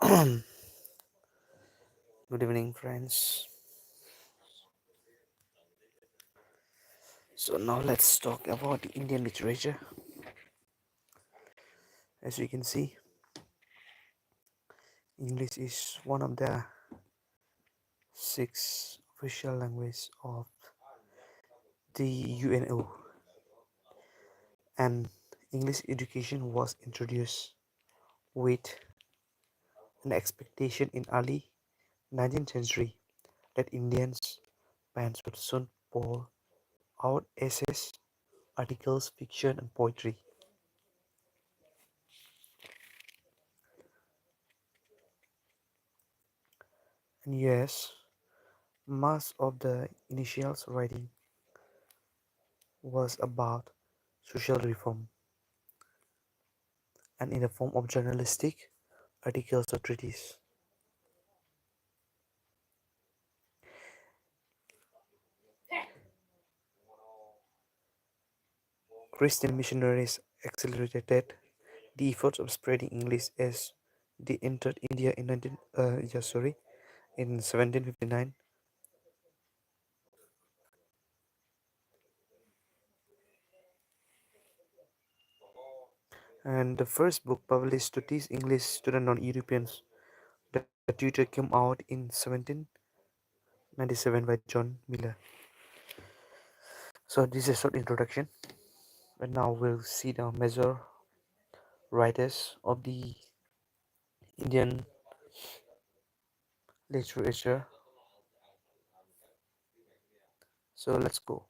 Good evening, friends. So now let's talk about Indian literature. As you can see, English is one of the six official languages of the UNO, and English education was introduced with an expectation in early 19th century that Indians pens would soon pour out essays, articles, fiction, and poetry. And yes, most of the initial writing was about social reform and in the form of journalistic articles or treatises. Christian missionaries accelerated the efforts of spreading English as they entered India in 1759, and the first book published to teach English to the non-Europeans, the tutor, came out in 1797 by John Miller. So this is a short introduction, and now we'll see the major writers of the Indian literature. So let's go.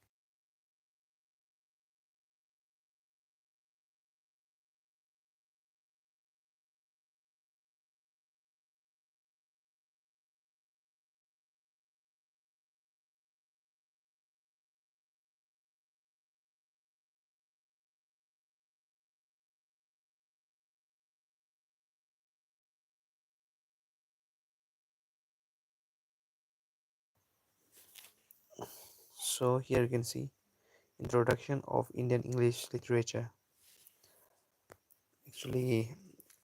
So here you can see introduction of Indian English literature. Actually,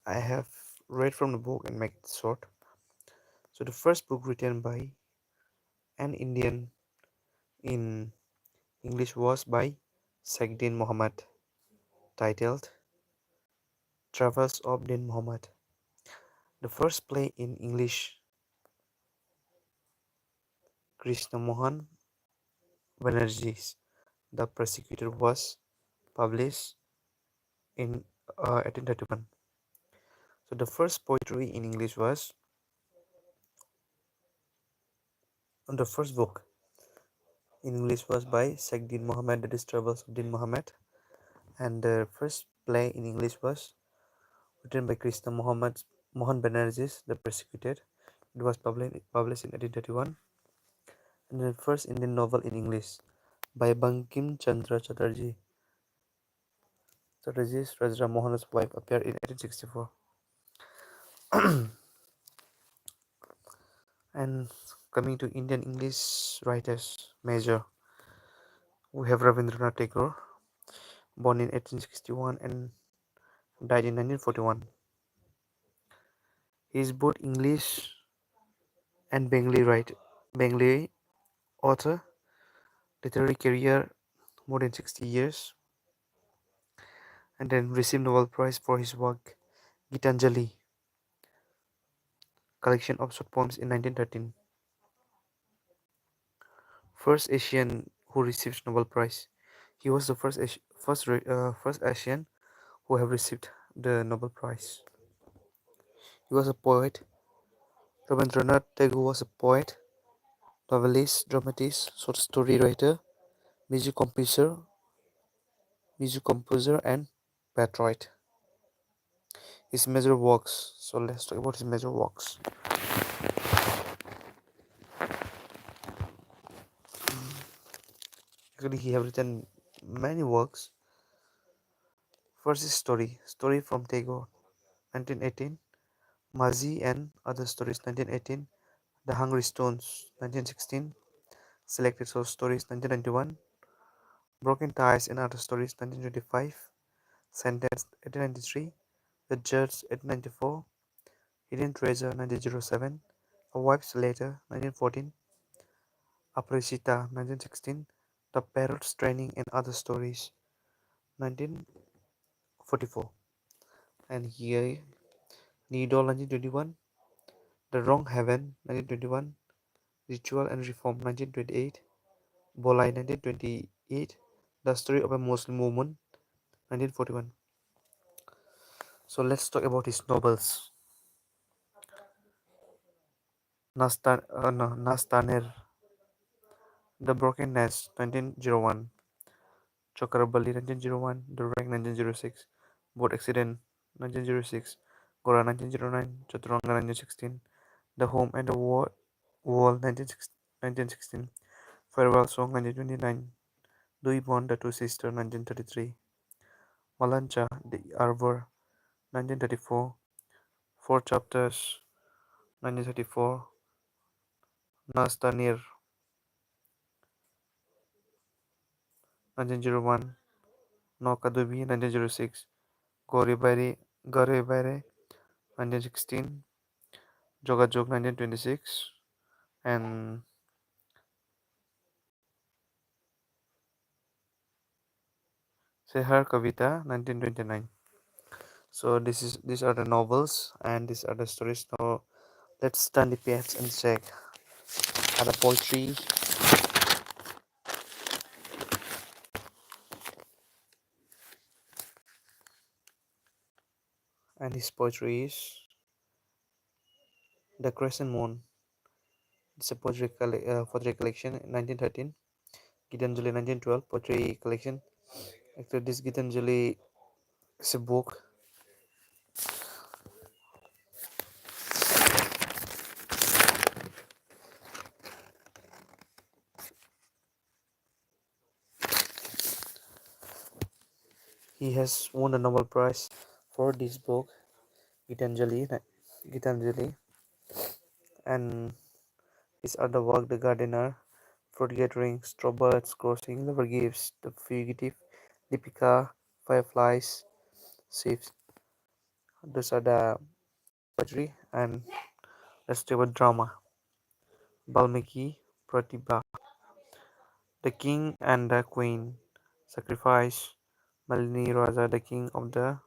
I have read from the book and make it short. So the first book written by an Indian in English was by Din Muhammad, titled Travels of Din Muhammad. The first play in English, Krishna Mohan Banerjee's The Persecutor, was published in 1831. So the first poetry in English was the first book in English was by Din Muhammad, that is Travels of Din Muhammad, and the first play in English was written by Krishna Mohan Banerjee's The Persecuted. It was published in 1831, and the first Indian novel in English by Bankim Chandra Chatterjee's Rajra Mohan's wife appeared in 1864. And coming to Indian English writers, major, we have Rabindranath Tagore, born in 1861 and died in 1941. He is both English and Bengali author, literary career more than 60 years, and then received Nobel Prize for his work Gitanjali, collection of short poems in 1913. First Asian who received Nobel Prize. He was the first Asian who have received the Nobel Prize. He was a poet. Rabindranath Tagore was a poet, novelist, dramatist, short story writer, music composer, and patriot. His major works. So let's talk about his major works. Actually, he have written many works. First is Story from Tagore, 1918. Mazi and Other Stories, 1918. The Hungry Stones, 1916. Selected Short Stories, 1991. Broken Ties and Other Stories, 1925. Sentence, 1893. The Judge, 1894. Hidden Treasure 1907, A Wife's Letter 1914, Aparecida 1916, The Parrot's Training and Other Stories 1944, and here Needle 1921, The Wrong Heaven 1921, Ritual and Reform 1928, Bolai 1928, The Story of a Muslim Woman 1941. So let's talk about his novels. Nastaner, The Broken Nest 1901, Chokrabali 1901, The Wreck 1906, Boat Accident 1906, Gora 1909, Chaturanga 1916, The Home and the Wall 1916, Farewell Song 1929, Dui Bon the Two Sisters 1933, Malancha The Arbor 1934, Four Chapters 1934, Nastanir 1901, No Kadubi 1906, Gore 1916, Jogajog 1926, and Sehar Kavita 1929. So these are the novels and these are the stories. Now let's turn the page and check other poetry. And his poetry is The Crescent Moon. It's a poetry collection in 1913. Gitanjali 1912 poetry collection. Actually, this Gitanjali is a book. He has won the Nobel Prize for this book, Gitanjali, and his other work, The Gardener, Fruit Gathering, Strawbirds Crossing, Lover Gives, The Fugitive, Deepika, Fireflies, Shifts. Those are the poetry, and let's talk about drama. Balmiki, Pratibha, The King and the Queen, Sacrifice, Malini Raja, the King of the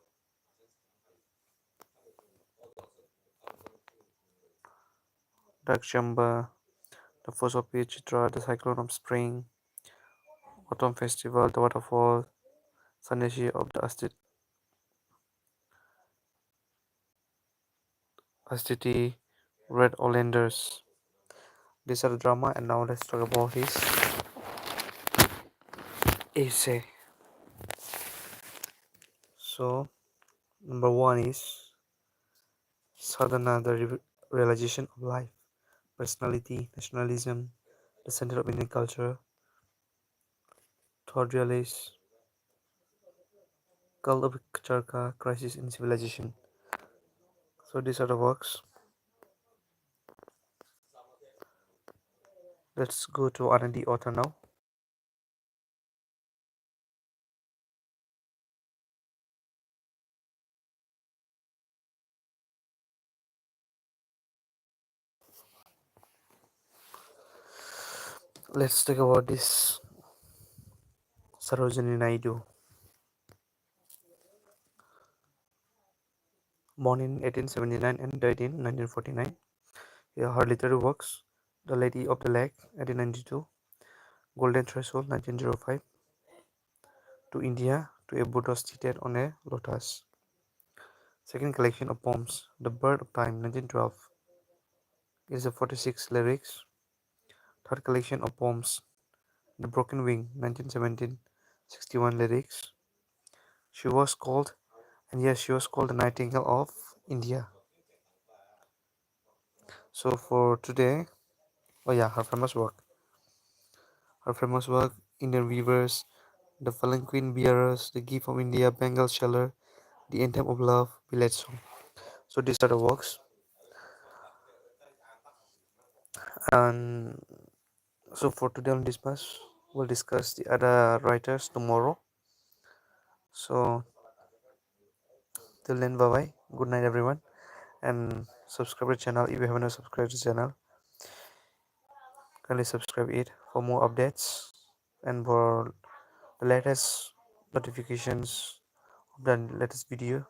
Dark Chamber, The Force of Chitra, The Cyclone of Spring, Autumn Festival, The Waterfall, Sanyashi of the Astiti, Red Olanders. These are the drama, and now let's talk about his essay. So, number one is Sadhana, the realization of life, personality, nationalism, the center of Indian culture, third real is cult of Charka, crisis in civilization. So these are the works. Let's go to R&D author now. Let's talk about this Sarojini Naidu. Born in 1879 and died in 1949. Her literary works: The Lady of the Lake, 1892, Golden Threshold, 1905, To India, to a Buddha seated on a lotus. Second collection of poems, The Bird of Time, 1912, is a 46 lyrics. Third collection of poems, The Broken Wing, 1917, 61 lyrics. She was called, and yes, she was called the Nightingale of India. So for today, oh yeah, her famous work. Indian Weavers, The Fallen Queen Bearers, The Gift of India, Bengal Sheller, The Anthem of Love, Village Song. So these are the works. And so for today on this bus, we'll discuss the other writers tomorrow. So till then, bye bye. Good night, everyone. And subscribe the channel. If you haven't subscribed the channel, kindly subscribe it for more updates and for the latest notifications of the latest video.